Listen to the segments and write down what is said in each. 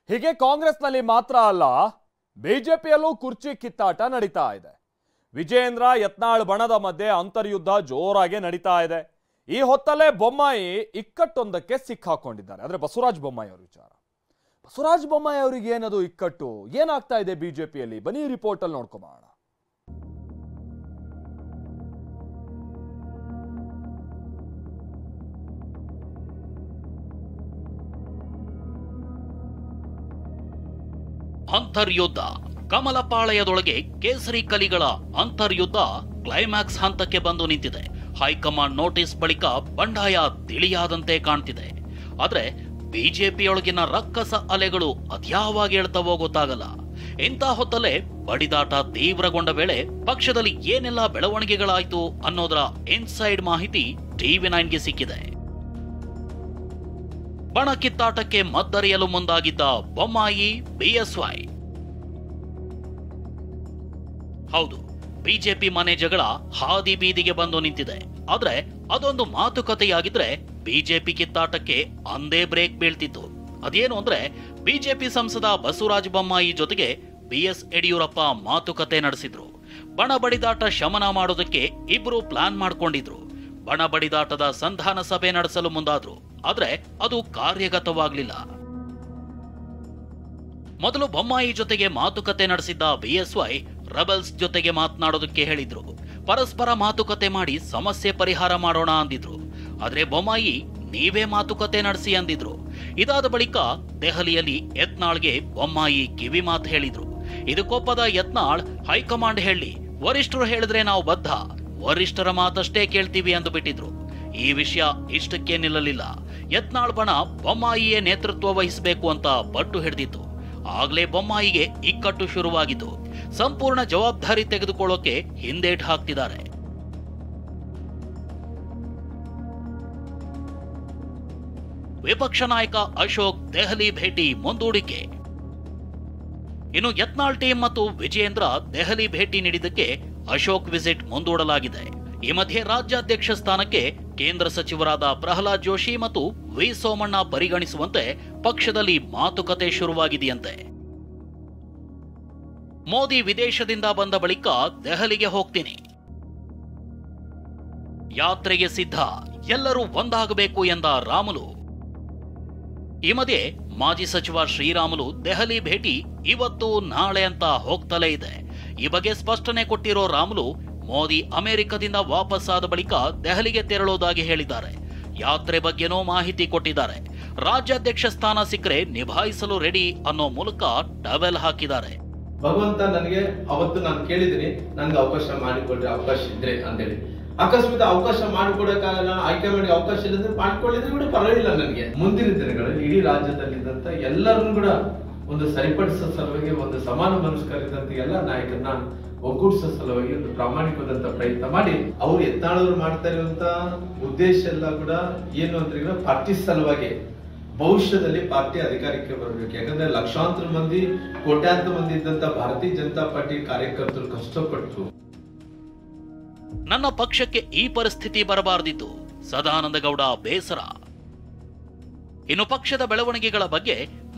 ಹೀಗೆ ಕಾಂಗ್ರೆಸ್ನಲ್ಲಿ ಮಾತ್ರ ಅಲ್ಲ, ಬಿಜೆಪಿಯಲ್ಲೂ ಕುರ್ಚಿ ಕಿತ್ತಾಟ ನಡೀತಾ ಇದೆ. ವಿಜಯೇಂದ್ರ ಯತ್ನಾಳ್ ಬಣದ ಮಧ್ಯೆ ಅಂತರ್ಯುದ್ಧ ಜೋರಾಗಿ ನಡೀತಾ ಇದೆ. ಈ ಹೊತ್ತಲ್ಲೇ ಬೊಮ್ಮಾಯಿ ಇಕ್ಕಟ್ಟೊಂದಕ್ಕೆ ಸಿಕ್ಕಾಕೊಂಡಿದ್ದಾರೆ. ಅಂದ್ರೆ ಬಸವರಾಜ ಬೊಮ್ಮಾಯಿ ಅವರ ವಿಚಾರ. ಬಸವರಾಜ ಬೊಮ್ಮಾಯಿ ಅವರಿಗೆ ಏನದು ಇಕ್ಕಟ್ಟು, ಏನಾಗ್ತಾ ಇದೆ ಬಿಜೆಪಿಯಲ್ಲಿ? ಬನ್ನಿ ರಿಪೋರ್ಟ್ ಅಲ್ಲಿ ನೋಡ್ಕೊಂಬೋಣ. ಅಂತರ್ಯುದ್ಧ. ಕಮಲಪಾಳಯದೊಳಗೆ ಕೇಸರಿ ಕಲಿಗಳ ಅಂತರ್ಯುದ್ಧ ಕ್ಲೈಮ್ಯಾಕ್ಸ್ ಹಂತಕ್ಕೆ ಬಂದು ನಿಂತಿದೆ. ಹೈಕಮಾಂಡ್ ನೋಟಿಸ್ ಬಳಿಕ ಬಂಡಾಯ ತಿಳಿಯಾದಂತೆ ಕಾಣ್ತಿದೆ. ಆದ್ರೆ ಬಿಜೆಪಿಯೊಳಗಿನ ರಕ್ಕಸ ಅಲೆಗಳು ಅದ್ಯಾವಾಗ ಹೇಳ್ತವೋ ಗೊತ್ತಾಗಲ್ಲ. ಇಂಥ ಹೊತ್ತಲ್ಲೇ ಬಡಿದಾಟ ತೀವ್ರಗೊಂಡ ವೇಳೆ ಪಕ್ಷದಲ್ಲಿ ಏನೆಲ್ಲ ಬೆಳವಣಿಗೆಗಳಾಯ್ತು ಅನ್ನೋದರ ಇನ್ಸೈಡ್ ಮಾಹಿತಿ TV9ಗೆ ಸಿಕ್ಕಿದೆ. ಬಣ ಕಿತ್ತಾಟಕ್ಕೆ ಮದ್ದರೆಯಲು ಮುಂದಾಗಿದ್ದ ಬೊಮ್ಮಾಯಿ BSY. ಹೌದು, ಬಿಜೆಪಿ ಮನೆ ಜಗಳ ಹಾದಿ ಬೀದಿಗೆ ಬಂದು ನಿಂತಿದೆ. ಆದ್ರೆ ಅದೊಂದು ಮಾತುಕತೆಯಾಗಿದ್ರೆ ಬಿಜೆಪಿ ಕಿತ್ತಾಟಕ್ಕೆ ಅಂದೇ ಬ್ರೇಕ್ ಬೀಳ್ತಿತ್ತು. ಅದೇನು ಅಂದ್ರೆ, ಬಿಜೆಪಿ ಸಂಸದ ಬಸವರಾಜ ಬೊಮ್ಮಾಯಿ ಜೊತೆಗೆ BS ಯಡಿಯೂರಪ್ಪ ಮಾತುಕತೆ ನಡೆಸಿದ್ರು. ಬಣ ಬಡಿದಾಟ ಶಮನ ಮಾಡೋದಕ್ಕೆ ಇಬ್ರು ಪ್ಲಾನ್ ಮಾಡ್ಕೊಂಡಿದ್ರು. ಬಣ ಬಡಿದಾಟದ ಸಂಧಾನ ಸಭೆ ನಡೆಸಲು ಮುಂದಾದ್ರು. ಆದ್ರೆ ಅದು ಕಾರ್ಯಗತವಾಗ್ಲಿಲ್ಲ. ಮೊದಲು ಬೊಮ್ಮಾಯಿ ಜೊತೆಗೆ ಮಾತುಕತೆ ನಡೆಸಿದ್ದ BSY ರೆಬಲ್ಸ್ ಜೊತೆಗೆ ಮಾತನಾಡೋದಕ್ಕೆ ಹೇಳಿದ್ರು. ಪರಸ್ಪರ ಮಾತುಕತೆ ಮಾಡಿ ಸಮಸ್ಯೆ ಪರಿಹಾರ ಮಾಡೋಣ ಅಂದಿದ್ರು. ಆದ್ರೆ ಬೊಮ್ಮಾಯಿ ನೀವೇ ಮಾತುಕತೆ ನಡೆಸಿ ಅಂದಿದ್ರು. ಇದಾದ ಬಳಿಕ ದೆಹಲಿಯಲ್ಲಿ ಯತ್ನಾಳ್ಗೆ ಬೊಮ್ಮಾಯಿ ಕಿವಿ ಮಾತು ಹೇಳಿದ್ರು. ಇದಕ್ಕೊಪ್ಪದ ಯತ್ನಾಳ್ ಹೈಕಮಾಂಡ್ ಹೇಳಿ, ವರಿಷ್ಠರು ಹೇಳಿದ್ರೆ ನಾವು ಬದ್ಧ, ವರಿಷ್ಠರ ಮಾತಷ್ಟೇ ಕೇಳ್ತೀವಿ ಅಂದು ಬಿಟ್ಟಿದ್ರು. ಈ ವಿಷಯ ಇಷ್ಟಕ್ಕೆ ನಿಲ್ಲಲಿಲ್ಲ. ಯತ್ನಾಳ್ ಬಣ ಬೊಮ್ಮಾಯಿಯೇ ನೇತೃತ್ವ ವಹಿಸಬೇಕು ಅಂತ ಪಟ್ಟು ಹಿಡಿದಿತ್ತು. ಆಗ್ಲೇ ಬೊಮ್ಮಾಯಿಗೆ ಇಕ್ಕಟ್ಟು ಶುರುವಾಗಿತ್ತು. ಸಂಪೂರ್ಣ ಜವಾಬ್ದಾರಿ ತೆಗೆದುಕೊಳ್ಳೋಕೆ ಹಿಂದೇಟು ಹಾಕ್ತಿದ್ದಾರೆ. ವಿಪಕ್ಷ ನಾಯಕ ಅಶೋಕ್ ದೆಹಲಿ ಭೇಟಿ ಮುಂದೂಡಿಕೆ. ಇನ್ನು ಯತ್ನಾಳ್ ಟೀಮ್ ಮತ್ತು ವಿಜಯೇಂದ್ರ ದೆಹಲಿ ಭೇಟಿ ನೀಡಿದ್ದಕ್ಕೆ ಅಶೋಕ್ ವಿಸಿಟ್ ಮುಂದೂಡಲಾಗಿದೆ. ಈ ಮಧ್ಯೆ ರಾಜ್ಯಾಧ್ಯಕ್ಷ ಸ್ಥಾನಕ್ಕೆ ಕೇಂದ್ರ ಸಚಿವರಾದ ಪ್ರಹ್ಲಾದ್ ಜೋಶಿ ಮತ್ತು ವಿ ಸೋಮಣ್ಣ ಪರಿಗಣಿಸುವಂತೆ ಪಕ್ಷದಲ್ಲಿ ಮಾತುಕತೆ ಶುರುವಾಗಿದೆಯಂತೆ. ಮೋದಿ ವಿದೇಶದಿಂದ ಬಂದ ಬಳಿಕ ದೆಹಲಿಗೆ ಹೋಗ್ತೀನಿ, ಯಾತ್ರೆಗೆ ಸಿದ್ಧ, ಎಲ್ಲರೂ ಒಂದಾಗಬೇಕು ಎಂದ ರಾಮುಲು. ಈ ಮಧ್ಯೆ ಮಾಜಿ ಸಚಿವ ಶ್ರೀರಾಮುಲು ದೆಹಲಿ ಭೇಟಿ ಇವತ್ತು ನಾಳೆ ಅಂತ ಹೋಗ್ತಲೇ ಇದೆ. ಈ ಬಗ್ಗೆ ಸ್ಪಷ್ಟನೆ ಕೊಟ್ಟಿರೋ ರಾಮುಲು, ಮೋದಿ ಅಮೆರಿಕದಿಂದ ವಾಪಸ್ಸಾದ ಬಳಿಕ ದೆಹಲಿಗೆ ತೆರಳೋದಾಗಿ ಹೇಳಿದ್ದಾರೆ. ಯಾತ್ರೆ ಬಗ್ಗೆನೂ ಮಾಹಿತಿ ಕೊಟ್ಟಿದ್ದಾರೆ. ರಾಜ್ಯಾಧ್ಯಕ್ಷ ಸ್ಥಾನ ಸಿಕ್ಕರೆ ನಿಭಾಯಿಸಲು ರೆಡಿ ಅನ್ನೋ ಮೂಲಕ ಟವೆಲ್ ಹಾಕಿದ್ದಾರೆ. ಭಗವಂತ ನನಗೆ ಅವತ್ತು ನಾನು ಕೇಳಿದ್ದೀನಿ, ನನ್ಗೆ ಅವಕಾಶ ಮಾಡಿಕೊಡ್ರಿ, ಅವಕಾಶ ಇದ್ರೆ ಅಂತೇಳಿ. ಅಕಸ್ಮಾತ್ ಅವಕಾಶ ಮಾಡಿಕೊಡಕ್ಕಾಗಲ್ಲ, ಹೈಕಮಾಂಡ್ಗೆ ಅವಕಾಶ ಇಲ್ಲದ್ರೆ ಮಾಡ್ಕೊಳ್ಳಿದ್ರೆ ಕೂಡ ಪರವಾಗಿಲ್ಲ. ನನಗೆ ಮುಂದಿನ ದಿನಗಳಲ್ಲಿ ಇಡೀ ರಾಜ್ಯದಲ್ಲಿದ್ದಂತ ಎಲ್ಲರನ್ನು ಕೂಡ ಒಂದು ಸರಿಪಡಿಸೋ ಸಲುವಾಗಿ, ಒಂದು ಸಮಾನ ಮನಸ್ಕರಿದಂತ ಎಲ್ಲ ನಾಯಕರನ್ನ ಒಗ್ಗೂಡಿಸೋ ಸಲುವಾಗಿ ಒಂದು ಪ್ರಾಮಾಣಿಕವಾದಂತ ಪ್ರಯತ್ನ ಮಾಡಿ, ಅವ್ರು ಯತ್ನಾಳವ್ರು ಮಾಡ್ತಾ ಇರುವಂತ ಉದ್ದೇಶ ಎಲ್ಲ ಕೂಡ ಏನು ಅಂದ್ರೆ ಪಾರ್ಟಿ ಸಲುವಾಗಿ ಭವಿಷ್ಯದಲ್ಲಿ ಪಾರ್ಟಿ ಅಧಿಕಾರಕ್ಕೆ ಬರಬೇಕು. ಯಾಕಂದ್ರೆ ಲಕ್ಷಾಂತರ ಮಂದಿ, ಕೋಟ್ಯಾಂತರ ಮಂದಿ ಇದ್ದಂತ ಭಾರತೀಯ ಜನತಾ ಪಾರ್ಟಿ ಕಾರ್ಯಕರ್ತರು ಕಷ್ಟಪಟ್ಟು. ನನ್ನ ಪಕ್ಷಕ್ಕೆ ಈ ಪರಿಸ್ಥಿತಿ ಬರಬಾರದಿತ್ತು, ಸದಾನಂದ ಗೌಡ ಬೇಸರ. ಇನ್ನು ಪಕ್ಷದ ಬೆಳವಣಿಗೆಗಳ ಬಗ್ಗೆ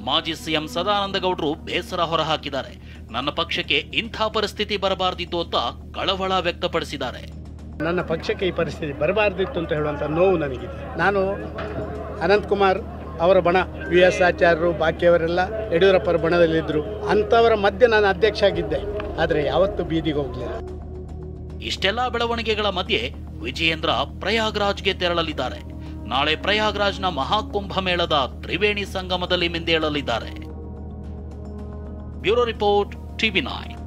ಮಾಜಿ ಸಿಎಂ ಸದಾನಂದ ಗೌಡರು ಬೇಸರ ಹೊರಹಾಕಿದ್ದಾರೆ. ನನ್ನ ಪಕ್ಷಕ್ಕೆ ಇಂಥ ಪರಿಸ್ಥಿತಿ ಬರಬಾರದಿತ್ತು ಅಂತ ಕಳವಳ ವ್ಯಕ್ತಪಡಿಸಿದ್ದಾರೆ. ನನ್ನ ಪಕ್ಷಕ್ಕೆ ಈ ಪರಿಸ್ಥಿತಿ ಬರಬಾರದಿತ್ತು ಅಂತ ಹೇಳುವಂಥ ನೋವು ನನಗಿದೆ. ನಾನು ಅನಂತಕುಮಾರ್ ಅವರ ಬಣ, VS ಆಚಾರ್ಯರು, ಬಾಕಿಯವರೆಲ್ಲ ಯಡಿಯೂರಪ್ಪರ ಬಣದಲ್ಲಿದ್ದರು. ಅಂಥವರ ಮಧ್ಯೆ ನಾನು ಅಧ್ಯಕ್ಷ ಆಗಿದ್ದೆ, ಆದರೆ ಯಾವತ್ತೂ ಬೀದಿಗೆ ಹೋಗಲಿಲ್ಲ. ಇಷ್ಟೆಲ್ಲ ಬೆಳವಣಿಗೆಗಳ ಮಧ್ಯೆ ವಿಜಯೇಂದ್ರ ಪ್ರಯಾಗ್ರಾಜ್ಗೆ ತೆರಳಲಿದ್ದಾರೆ. ನಾಳೆ ಪ್ರಯಾಗ್ರಾಜ್ನ ಮಹಾಕುಂಭ ಮೇಳದ ತ್ರಿವೇಣಿ ಸಂಗಮದಲ್ಲಿ ಮಿಂದೇಳಲಿದ್ದಾರೆ. Bureau report, TV9.